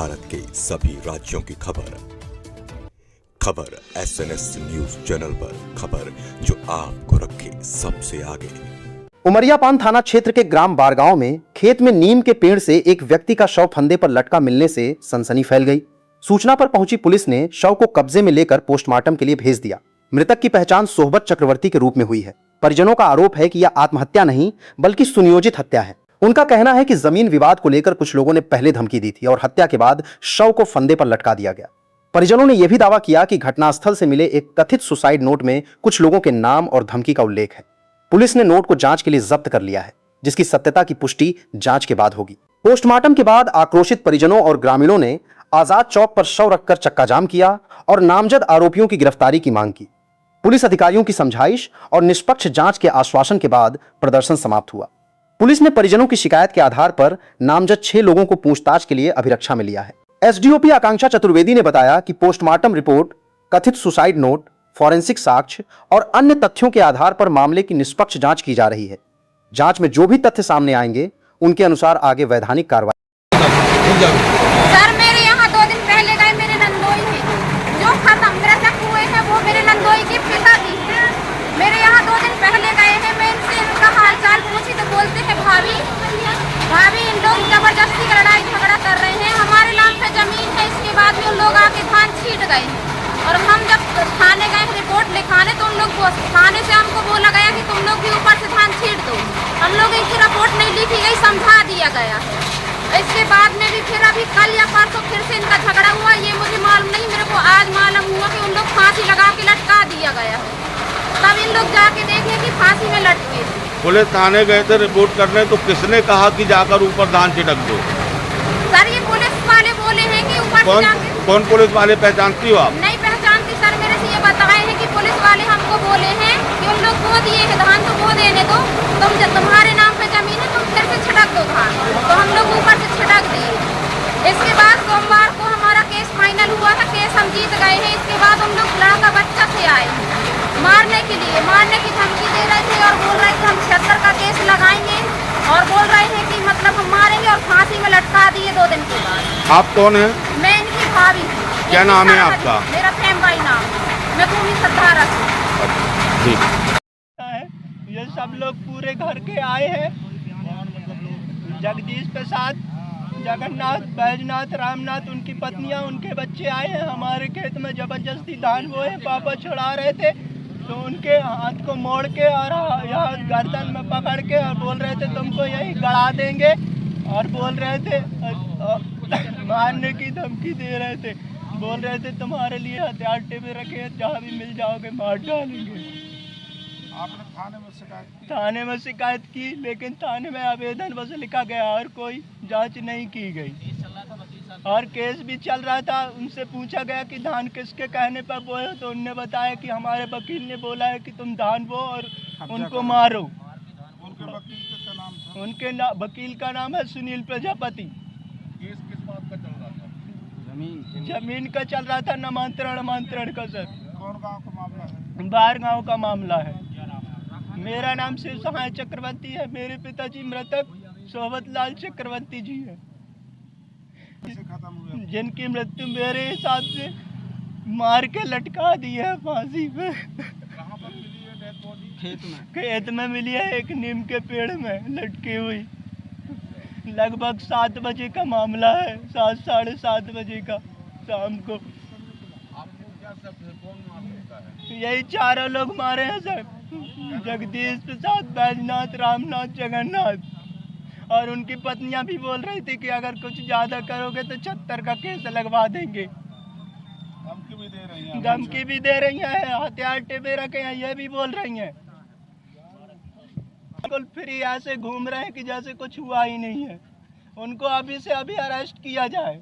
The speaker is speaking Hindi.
भारत के सभी राज्यों की खबर SNS न्यूज चैनल पर, खबर जो आपको रखे सबसे आगे। उमरियापान थाना क्षेत्र के ग्राम बारगांव में खेत में नीम के पेड़ से एक व्यक्ति का शव फंदे पर लटका मिलने से सनसनी फैल गई। सूचना पर पहुंची पुलिस ने शव को कब्जे में लेकर पोस्टमार्टम के लिए भेज दिया। मृतक की पहचान सोहबत चक्रवर्ती के रूप में हुई है। परिजनों का आरोप है कि यह आत्महत्या नहीं बल्कि सुनियोजित हत्या है। उनका कहना है कि जमीन विवाद को लेकर कुछ लोगों ने पहले धमकी दी थी और हत्या के बाद शव को फंदे पर लटका दिया गया। परिजनों ने यह भी दावा किया कि घटनास्थल से मिले एक कथित सुसाइड नोट में कुछ लोगों के नाम और धमकी का उल्लेख है। पुलिस ने नोट को जांच के लिए जब्त कर लिया है, जिसकी सत्यता की पुष्टि जांच के बाद होगी। पोस्टमार्टम के बाद आक्रोशित परिजनों और ग्रामीणों ने आजाद चौक पर शव रखकर चक्का जाम किया और नामजद आरोपियों की गिरफ्तारी की मांग की। पुलिस अधिकारियों की समझाइश और निष्पक्ष जांच के आश्वासन के बाद प्रदर्शन समाप्त हुआ। पुलिस ने परिजनों की शिकायत के आधार पर नामजद 6 लोगों को पूछताछ के लिए अभिरक्षा में लिया है। एसडीओपी आकांक्षा चतुर्वेदी ने बताया कि पोस्टमार्टम रिपोर्ट, कथित सुसाइड नोट, फॉरेंसिक साक्ष्य और अन्य तथ्यों के आधार पर मामले की निष्पक्ष जांच की जा रही है। जांच में जो भी तथ्य सामने आएंगे उनके अनुसार आगे वैधानिक कार्रवाई। सर, मेरे यहाँ 2 दिन पहले गए मेरे नंदोई हैं, जो खत्म मृतक हुए हैं वो मेरे नंदोई के पिताजी हैं। मेरे यहाँ 2 दिन पहले गए हैं, मैं इनसे इनका हाल चाल पूछी तो बोलते हैं भाभी इन लोग जबरदस्ती का लड़ाई झगड़ा कर रहे हैं, हमारे नाम पे जमीन है। इसके बाद में उन लोग आके धान छीट गए हैं और हम जब थाने गए रिपोर्ट लिखाने तो उन लोग थाने से हमको बोला गया कि तुम लोग भी ऊपर से धान छीट दो। हम लोग की रिपोर्ट नहीं लिखी गई, समझा दिया गया है। इसके बाद में भी फिर अभी कल या परसों फिर से इनका झगड़ा हुआ, ये मुझे मालूम नहीं, मेरे को आज मालूम हुआ कि उन लोग फांसी लगा के लटका दिया गया है। तब इन लोग जाके देखे कि फांसी में लटके। पुलिस थाने गए थे रिपोर्ट करने, तो किसने कहा कि जाकर ऊपर धान छिड़क दो? सर, ये पुलिस वाले बोले हैं कि ऊपर से जाके। कौन पुलिस वाले पहचानती हो आप? नहीं पहचानती सर, मेरे से ये बताए हैं कि पुलिस वाले हमको बोले हैं कि उन लोग वो दिए हैं धान तो वो देने दो, तुम्हारे नाम पे जमीन है, तुम फिर से छिड़क दो धान। तो हम लोग ऊपर से छिड़क दिए। इसके बाद सोमवार को हमारा केस फाइनल हुआ था, केस हम जीत गए हैं। इसके बाद हम लोग लड़का बच्चा से आए मारने के लिए, मारने की धमकी दे रहे थे और बोल रहे थे हम 76 का केस लगाएंगे और बोल रहे हैं कि मतलब हम मारेंगे और फांसी में लटका दिए 2 दिन के बाद। आप कौन है? मैं इनकी भाभी हूँ। क्या नाम है आपका? मेरा फेमबाई नाम, मैं भूमि सद्धारा से। ये सब लोग पूरे घर के आए हैं, जगदीश प्रसाद, जगन्नाथ, बैजनाथ, रामनाथ, उनकी पत्नियां, उनके बच्चे आए हैं। हमारे खेत में जबरदस्ती धान बोए, पापा छुड़ा रहे थे तो उनके हाथ को मोड़ के और यहाँ गर्दन में पकड़ के और बोल रहे थे तुमको यही गड़ा देंगे और बोल रहे थे मारने की धमकी दे रहे थे। बोल रहे थे तुम्हारे लिए हथियार टेबे रखे, जहाँ भी मिल जाओगे मार डालेंगे। आपने थाने में शिकायत की, लेकिन थाने में आवेदन बस लिखा गया और कोई जांच नहीं की गई और केस भी चल रहा था। उनसे पूछा गया कि धान किसके कहने पर बोए, तो उनने बताया कि हमारे वकील ने बोला है कि तुम धान बो और उनको मारो। उनके वकील का नाम था? उनके वकील का नाम है सुनील प्रजापति। केस किस बात का चल रहा था? जमीन का चल रहा था, नामांतरण का। सर, कौन गाँव का मामला है? बाहर गाँव का मामला है। मेरा नाम शिव सहाय चक्रवर्ती है, मेरे पिताजी मृतक सोहबत लाल चक्रवर्ती जी है, जिनकी मृत्यु मेरे हिसाब से मार के लटका दी है फांसी पे। कहाँ पर मिली है डेड बॉडी? खेत में मिली है, एक नीम के पेड़ में लटकी हुई। लगभग 7 बजे का मामला है, 7 साढ़े 7 बजे का शाम को। आपको क्या सब कौन मारता है? यही 4 लोग मारे हैं सर, जगदीश प्रसाद, बैजनाथ, रामनाथ, जगन्नाथ। और उनकी पत्नियां भी बोल रही थी कि अगर कुछ ज्यादा करोगे तो 76 का केस लगवा देंगे। धमकी भी दे रही हैं? धमकी भी दे रही हैं, हथियार टेबे रखे हैं, ये भी बोल रही हैं। बिल्कुल फ्री ऐसे घूम रहे हैं कि जैसे कुछ हुआ ही नहीं है। उनको अभी से अभी अरेस्ट किया जाए।